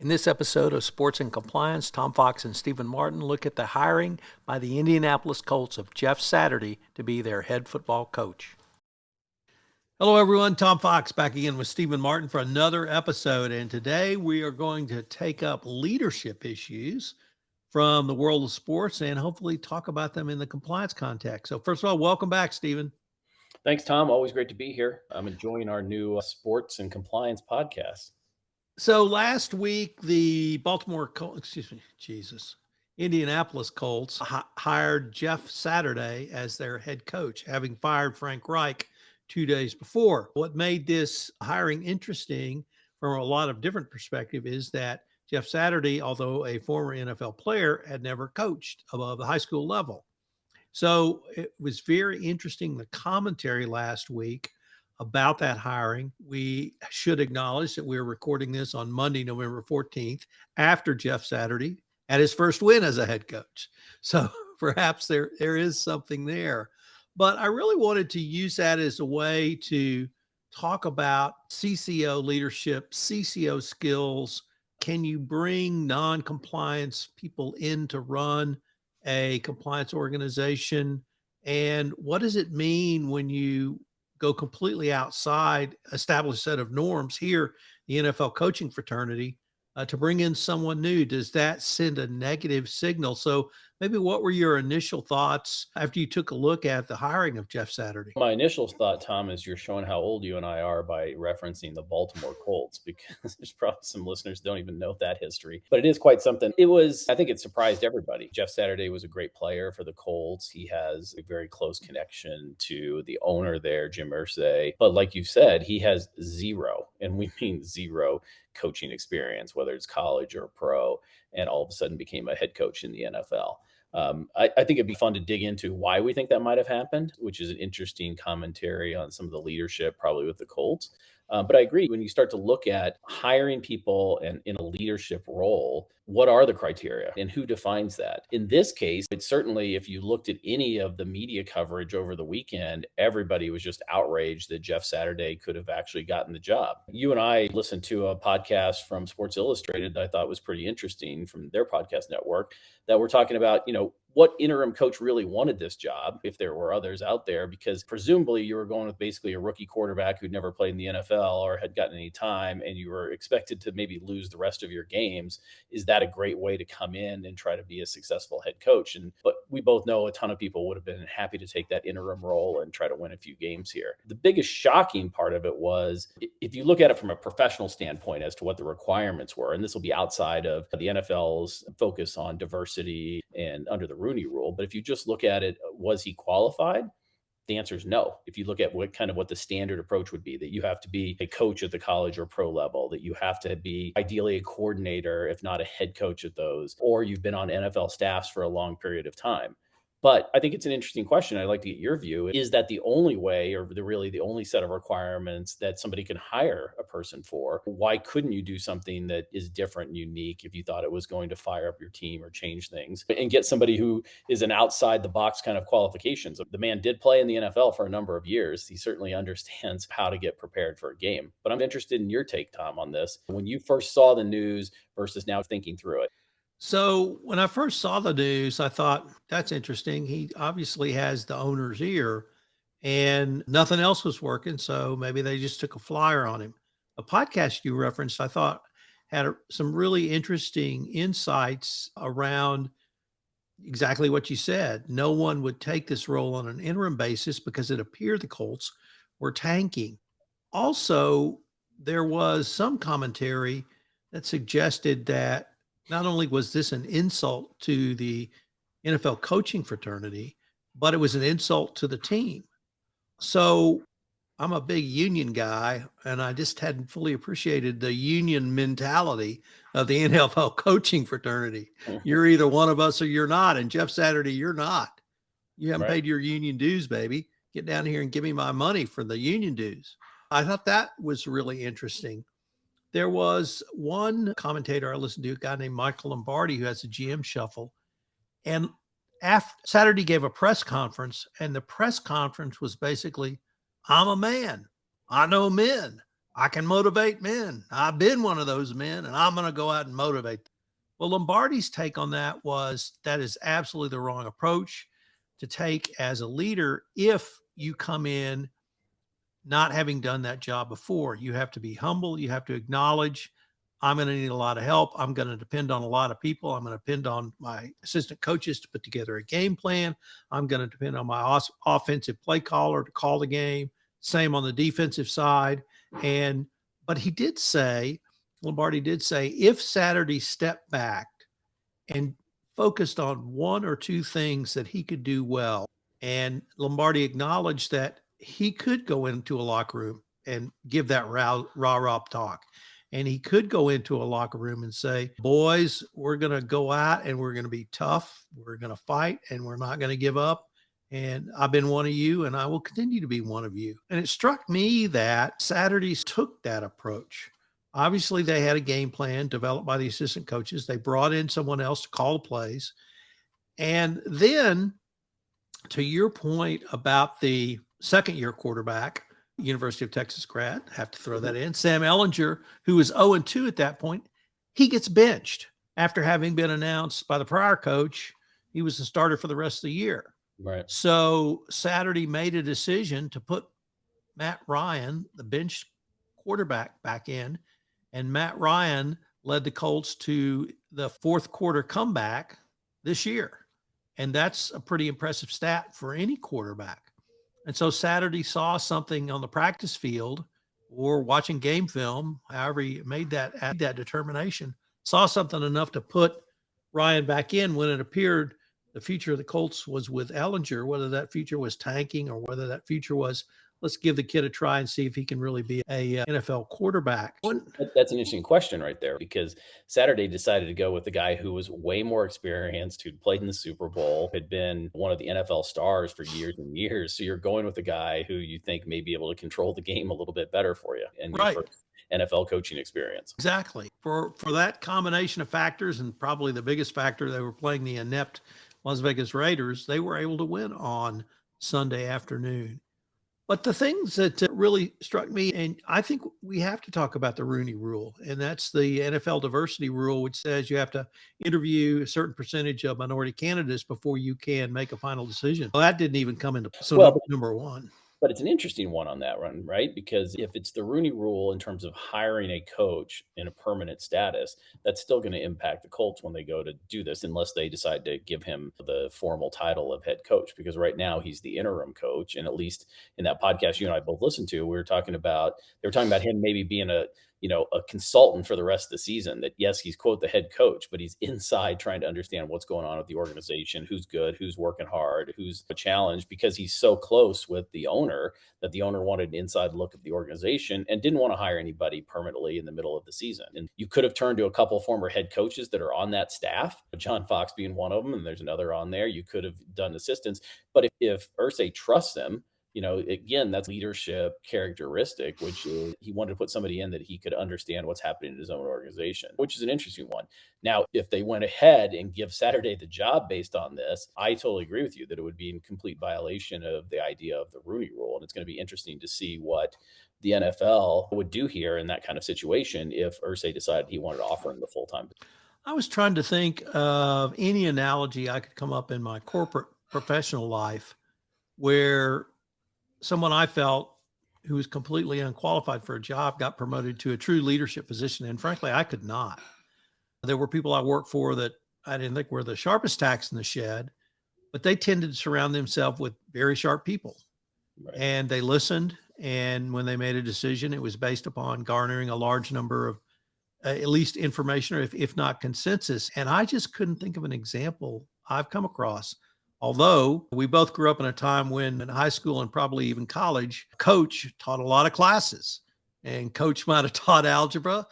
In this episode of Sports and Compliance, Tom Fox and Stephen Martin look at the hiring by the Indianapolis Colts of Jeff Saturday to be their head football coach. Hello, everyone. Tom Fox back again with Stephen Martin for another episode. And today we are going to take up leadership issues from the world of sports and hopefully talk about them in the compliance context. So first of all, welcome back, Stephen. Thanks, Tom. Always great to be here. I'm enjoying our new sports and compliance podcast. So last week, the Indianapolis Colts hired Jeff Saturday as their head coach, having fired Frank Reich 2 days before. What made this hiring interesting from a lot of different perspective is that Jeff Saturday, although a former NFL player, had never coached above the high school level. So it was very interesting, the commentary last week about that hiring. We should acknowledge that we're recording this on Monday, November 14th, after Jeff Saturday had his first win as a head coach. So perhaps there is something there. But I really wanted to use that as a way to talk about CCO leadership, CCO skills. Can you bring non-compliance people in to run a compliance organization? And what does it mean when you go completely outside established set of norms here, the NFL coaching fraternity, to bring in someone new? Does that send a negative signal? So maybe what were your initial thoughts after you took a look at the hiring of Jeff Saturday? My initial thought, Tom, is you're showing how old you and I are by referencing the Baltimore Colts, because there's probably some listeners who don't even know that history. But it is quite something. I think it surprised everybody. Jeff Saturday was a great player for the Colts. He has a very close connection to the owner there, Jim Irsay. But like you said, he has zero, and we mean zero, coaching experience, whether it's college or pro, and all of a sudden became a head coach in the NFL. I think it'd be fun to dig into why we think that might have happened, which is an interesting commentary on some of the leadership, probably with the Colts. But I agree, when you start to look at hiring people and in a leadership role, what are the criteria and who defines that? In this case, it's certainly, if you looked at any of the media coverage over the weekend, everybody was just outraged that Jeff Saturday could have actually gotten the job. You and I listened to a podcast from Sports Illustrated that I thought was pretty interesting from their podcast network, that we're talking about, what interim coach really wanted this job, if there were others out there, because presumably you were going with basically a rookie quarterback who'd never played in the NFL or had gotten any time, and you were expected to maybe lose the rest of your games. Is that a great way to come in and try to be a successful head coach? But we both know a ton of people would have been happy to take that interim role and try to win a few games here. The biggest shocking part of it was, if you look at it from a professional standpoint as to what the requirements were, and this will be outside of the NFL's focus on diversity and under the Rooney Rule, but if you just look at it, was he qualified? The answer is no. If you look at what the standard approach would be, that you have to be a coach at the college or pro level, that you have to be ideally a coordinator, if not a head coach at those, or you've been on NFL staffs for a long period of time. But I think it's an interesting question. I'd like to get your view. Is that the only way, or really the only set of requirements that somebody can hire a person for? Why couldn't you do something that is different and unique if you thought it was going to fire up your team or change things, and get somebody who is an outside the box kind of qualifications? The man did play in the NFL for a number of years. He certainly understands how to get prepared for a game. But I'm interested in your take, Tom, on this. When you first saw the news versus now thinking through it. So when I first saw the news, I thought, that's interesting. He obviously has the owner's ear and nothing else was working. So maybe they just took a flyer on him. A podcast you referenced, I thought, had some really interesting insights around exactly what you said. No one would take this role on an interim basis because it appeared the Colts were tanking. Also, there was some commentary that suggested that not only was this an insult to the NFL coaching fraternity, but it was an insult to the team. So I'm a big union guy, and I just hadn't fully appreciated the union mentality of the NFL coaching fraternity. You're either one of us or you're not. And Jeff Saturday, you're not. You haven't paid your union dues, baby. Get down here and give me my money for the union dues. I thought that was really interesting. There was one commentator I listened to, a guy named Michael Lombardi, who has a GM shuffle. And after Saturday gave a press conference, and the press conference was basically, I'm a man. I know men. I can motivate men. I've been one of those men, and I'm going to go out and motivate them. Well, Lombardi's take on that was that is absolutely the wrong approach to take as a leader if you come in not having done that job before. You have to be humble. You have to acknowledge, I'm going to need a lot of help. I'm going to depend on a lot of people. I'm going to depend on my assistant coaches to put together a game plan. I'm going to depend on my offensive play caller to call the game. Same on the defensive side. But he did say, Lombardi did say, if Saturday stepped back and focused on one or two things that he could do well, and Lombardi acknowledged that he could go into a locker room and give that rah talk. And he could go into a locker room and say, boys, we're going to go out and we're going to be tough. We're going to fight and we're not going to give up. And I've been one of you and I will continue to be one of you. And it struck me that Saturdays took that approach. Obviously, they had a game plan developed by the assistant coaches. They brought in someone else to call the plays. And then, to your point about the second-year quarterback, University of Texas grad, have to throw that in, Sam Ehlinger, who was 0-2 at that point, he gets benched after having been announced by the prior coach he was the starter for the rest of the year. Right. So Saturday made a decision to put Matt Ryan, the bench quarterback, back in, and Matt Ryan led the Colts to the fourth quarter comeback this year. And that's a pretty impressive stat for any quarterback. And so Saturday saw something on the practice field or watching game film, however he made that determination, saw something enough to put Ryan back in when it appeared the future of the Colts was with Ehlinger, whether that future was tanking or whether that future was, let's give the kid a try and see if he can really be a NFL quarterback. That's an interesting question right there, because Saturday decided to go with the guy who was way more experienced, who'd played in the Super Bowl, had been one of the NFL stars for years and years. So you're going with a guy who you think may be able to control the game a little bit better for you and your first NFL coaching experience. Exactly. For that combination of factors, and probably the biggest factor, they were playing the inept Las Vegas Raiders. They were able to win on Sunday afternoon. But the things that really struck me, and I think we have to talk about the Rooney Rule, and that's the NFL diversity rule, which says you have to interview a certain percentage of minority candidates before you can make a final decision. Well, that didn't even come into play. So number one. But it's an interesting one on that one, right? Because if it's the Rooney Rule in terms of hiring a coach in a permanent status, that's still going to impact the Colts when they go to do this, unless they decide to give him the formal title of head coach. Because right now he's the interim coach. And at least in that podcast you and I both listened to, they were talking about him maybe being a consultant for the rest of the season. That yes, he's quote the head coach, but he's inside trying to understand what's going on with the organization, who's good, who's working hard, who's a challenge, because he's so close with the owner that the owner wanted an inside look at the organization and didn't want to hire anybody permanently in the middle of the season. And you could have turned to a couple former head coaches that are on that staff, John Fox being one of them, and there's another on there. You could have done assistants, but if Irsay trusts them, again, that's leadership characteristic, which is he wanted to put somebody in that he could understand what's happening in his own organization, which is an interesting one. Now, if they went ahead and give Saturday the job based on this, I totally agree with you that it would be in complete violation of the idea of the Rooney Rule. And it's going to be interesting to see what the NFL would do here in that kind of situation if Irsay decided he wanted to offer him the full-time. I was trying to think of any analogy I could come up in my corporate professional life where someone I felt who was completely unqualified for a job got promoted to a true leadership position. And frankly, I could not. There were people I worked for that I didn't think were the sharpest tacks in the shed, but they tended to surround themselves with very sharp people. Right. And they listened. And when they made a decision, it was based upon garnering a large number of at least information, or if not consensus. And I just couldn't think of an example I've come across. Although we both grew up in a time when in high school and probably even college, coach taught a lot of classes, and coach might have taught algebra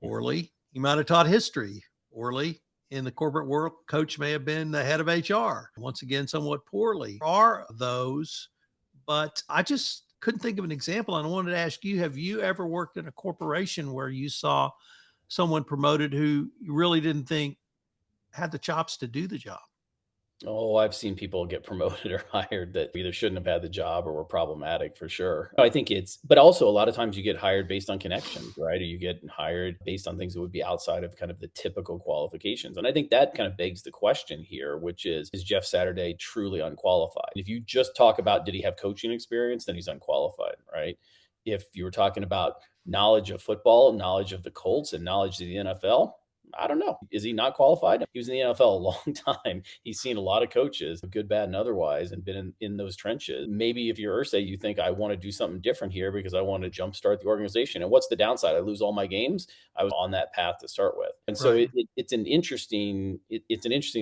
poorly. He might have taught history poorly. In the corporate world, coach may have been the head of HR, once again, somewhat poorly. There are those, but I just couldn't think of an example. And I wanted to ask you, have you ever worked in a corporation where you saw someone promoted who you really didn't think had the chops to do the job? Oh, I've seen people get promoted or hired that either shouldn't have had the job or were problematic for sure. I think but also a lot of times you get hired based on connections, right? Or you get hired based on things that would be outside of kind of the typical qualifications. And I think that kind of begs the question here, which is Jeff Saturday truly unqualified? If you just talk about did he have coaching experience, then he's unqualified, right? If you were talking about knowledge of football, knowledge of the Colts, and knowledge of the NFL, I don't know. Is he not qualified? He was in the NFL a long time. He's seen a lot of coaches, good, bad, and otherwise, and been in those trenches. Maybe if you're Irsay, you think I want to do something different here because I want to jumpstart the organization. And what's the downside? I lose all my games. I was on that path to start with, and so Right. it's an interesting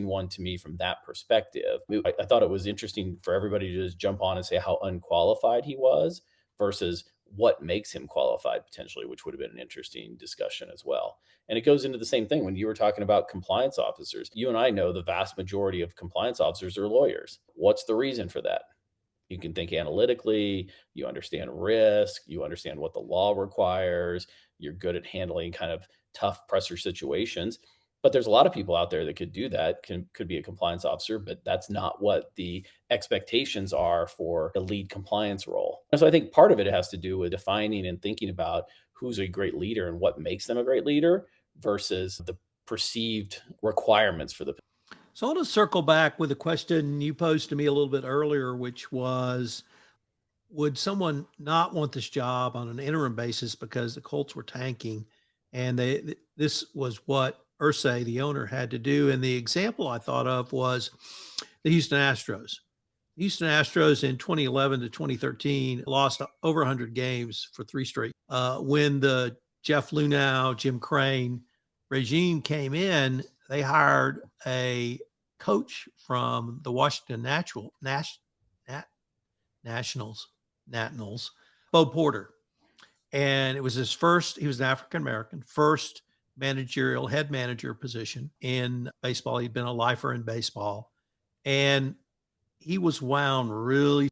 one to me from that perspective. I thought it was interesting for everybody to just jump on and say how unqualified he was versus what makes him qualified potentially, which would have been an interesting discussion as well. And it goes into the same thing when you were talking about compliance officers. You and I know the vast majority of compliance officers are lawyers. What's the reason for that? You can think analytically, you understand risk, you understand what the law requires, you're good at handling kind of tough pressure situations. But there's a lot of people out there that could do that, could be a compliance officer, but that's not what the expectations are for a lead compliance role. And so I think part of it has to do with defining and thinking about who's a great leader and what makes them a great leader versus the perceived requirements for the. So I want to circle back with a question you posed to me a little bit earlier, which was, would someone not want this job on an interim basis because the Colts were tanking, and this was what Irsay, the owner, had to do? And the example I thought of was the Houston Astros. Houston Astros in 2011 to 2013 lost over 100 games for three straight. When the Jeff Luhnow, Jim Crane regime came in, they hired a coach from the Washington Nationals, Bo Porter. And it was his first, he was an African American, first managerial head manager position in baseball. He'd been a lifer in baseball. And he was wound really,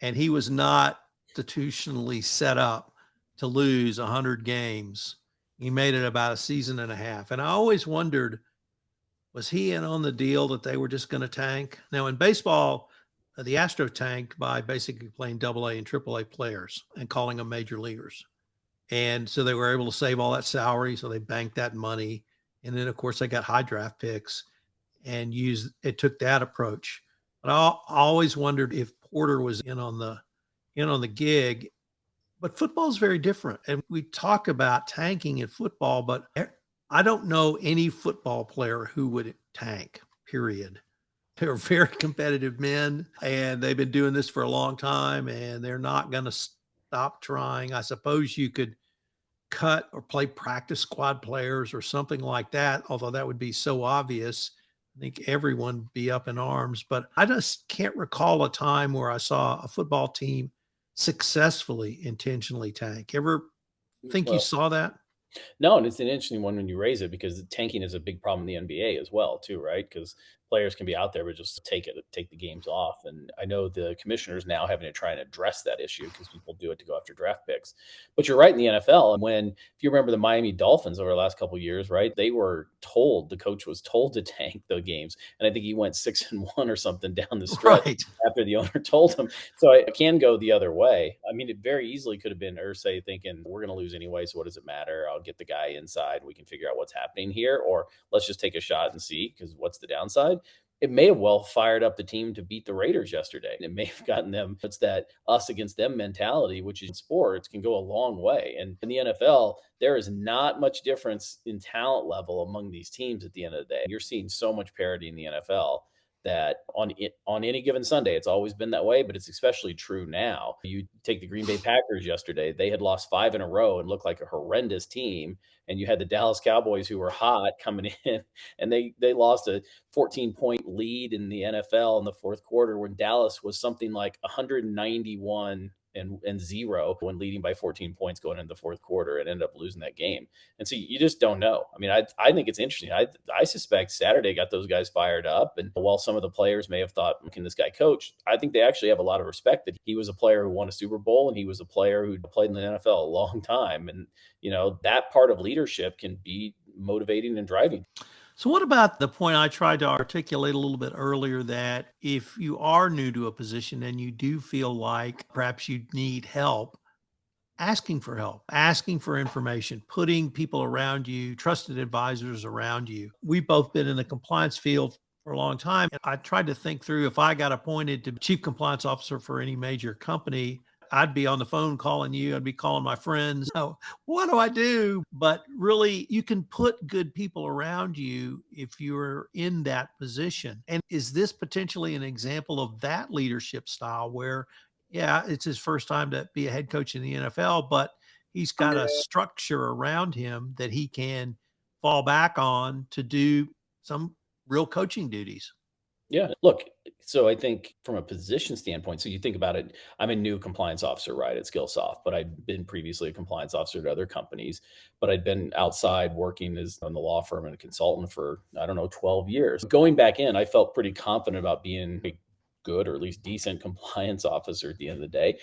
and he was not institutionally set up to lose 100 games. He made it about a season and a half. And I always wondered, was he in on the deal that they were just going to tank? Now, in baseball, the Astro tanked by basically playing double A and triple A players and calling them major leaguers. And so they were able to save all that salary. So they banked that money. And then, of course, they got high draft picks and took that approach. But I always wondered if Porter was in on the gig. But football is very different. And we talk about tanking in football, but I don't know any football player who would tank, period. They're very competitive men, and they've been doing this for a long time, and they're not going to stop trying. I suppose you could cut or play practice squad players or something like that, although that would be so obvious. I think everyone would be up in arms, but I just can't recall a time where I saw a football team successfully intentionally tank. Ever think you Well, saw that? no, and it's an interesting one when you raise it because tanking is a big problem in the NBA as well, too, right? Because players can be out there but just take the games off. And I know the commissioners now having to try and address that issue because people do it to go after draft picks. But you're right in the NFL. And when if you remember the Miami Dolphins over the last couple of years, right? The coach was told to tank the games. And I think he went 6-1 or something down the stretch Right. after the owner told him. So it can go the other way. I mean, it very easily could have been Irsay thinking, we're going to lose anyway, so what does it matter? I'll get the guy inside. We can figure out what's happening here. Or let's just take a shot and see, because what's the downside? It may have well fired up the team to beat the Raiders yesterday. It may have gotten them. It's that us against them mentality, which in sports can go a long way. And in the NFL, there is not much difference in talent level among these teams at the end of the day. You're seeing so much parity in the NFL that on any given Sunday, it's always been that way, but it's especially true now. You take the Green Bay Packers yesterday; they had lost 5 in a row and looked like a horrendous team. And you had the Dallas Cowboys who were hot coming in, and they lost a 14-point lead in the NFL in the fourth quarter when Dallas was something like 191 and 0 when leading by 14 points going into the fourth quarter and ended up losing that game. And so you just don't know. I mean, I think it's interesting. I suspect Saturday got those guys fired up. And while some of the players may have thought, can this guy coach? I think they actually have a lot of respect that he was a player who won a Super Bowl and he was a player who played in the NFL a long time. And, that part of leadership can be motivating and driving. So, what about the point I tried to articulate a little bit earlier that if you are new to a position and you do feel like perhaps you need help, asking for information, putting people around you, trusted advisors around you. We've both been in the compliance field for a long time. And I tried to think through if I got appointed to chief compliance officer for any major company, I'd be on the phone calling you, I'd be calling my friends. Oh, what do I do? But really, you can put good people around you if you're in that position. And is this potentially an example of that leadership style where yeah, it's his first time to be a head coach in the NFL, but he's got a structure around him that he can fall back on to do some real coaching duties. Yeah. Look, so I think from a position standpoint, so you think about it, I'm a new compliance officer, right, at Skillsoft, but I'd been previously a compliance officer at other companies, but I'd been outside working as on the law firm and a consultant for, I don't know, 12 years. Going back in, I felt pretty confident about being a good or at least decent compliance officer at the end of the day.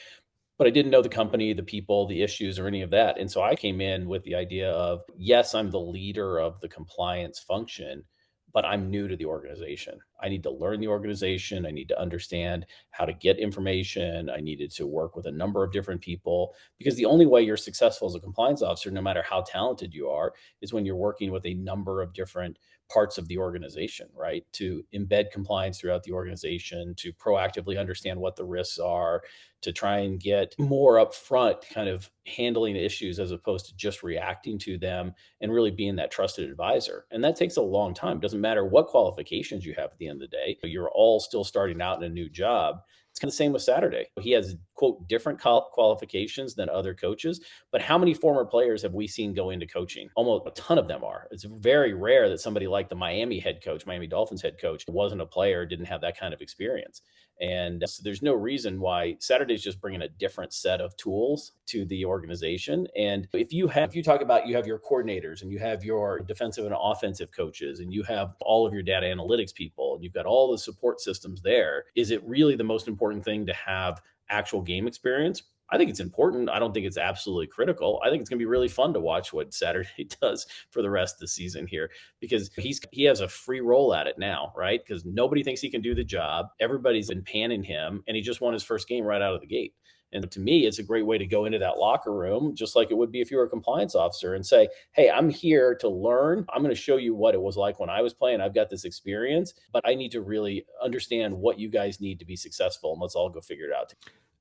But I didn't know the company, the people, the issues, or any of that. And so I came in with the idea of, yes, I'm the leader of the compliance function, but I'm new to the organization. I need to learn the organization. I need to understand how to get information. I needed to work with a number of different people because the only way you're successful as a compliance officer, no matter how talented you are, is when you're working with a number of different parts of the organization, right? To embed compliance throughout the organization, to proactively understand what the risks are, to try and get more upfront kind of handling issues as opposed to just reacting to them and really being that trusted advisor. And that takes a long time. Doesn't matter what qualifications you have at the end of the day. You're all still starting out in a new job. It's kind of the same with Saturday. He has, quote, different qualifications than other coaches. But how many former players have we seen go into coaching? Almost a ton of them are. It's very rare that somebody like the Miami head coach, Miami Dolphins head coach, wasn't a player, didn't have that kind of experience. And so there's no reason why Saturday's just bringing a different set of tools to the organization. And if you talk about, you have your coordinators and you have your defensive and offensive coaches and you have all of your data analytics people and you've got all the support systems there, is it really the most important thing to have actual game experience? I think it's important. I don't think it's absolutely critical. I think it's going to be really fun to watch what Saturday does for the rest of the season here because he has a free roll at it now, right? Because nobody thinks he can do the job. Everybody's been panning him, and he just won his first game right out of the gate. And to me, it's a great way to go into that locker room, just like it would be if you were a compliance officer and say, hey, I'm here to learn. I'm going to show you what it was like when I was playing. I've got this experience, but I need to really understand what you guys need to be successful. And let's all go figure it out.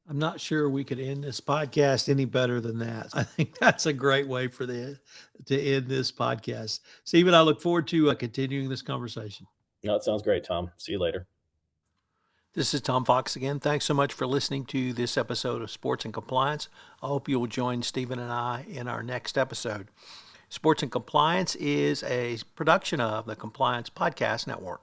I'm not sure we could end this podcast any better than that. I think that's a great way to end this podcast. Stephen, I look forward to continuing this conversation. No, it sounds great, Tom. See you later. This is Tom Fox again. Thanks so much for listening to this episode of Sports and Compliance. I hope you will join Stephen and I in our next episode. Sports and Compliance is a production of the Compliance Podcast Network.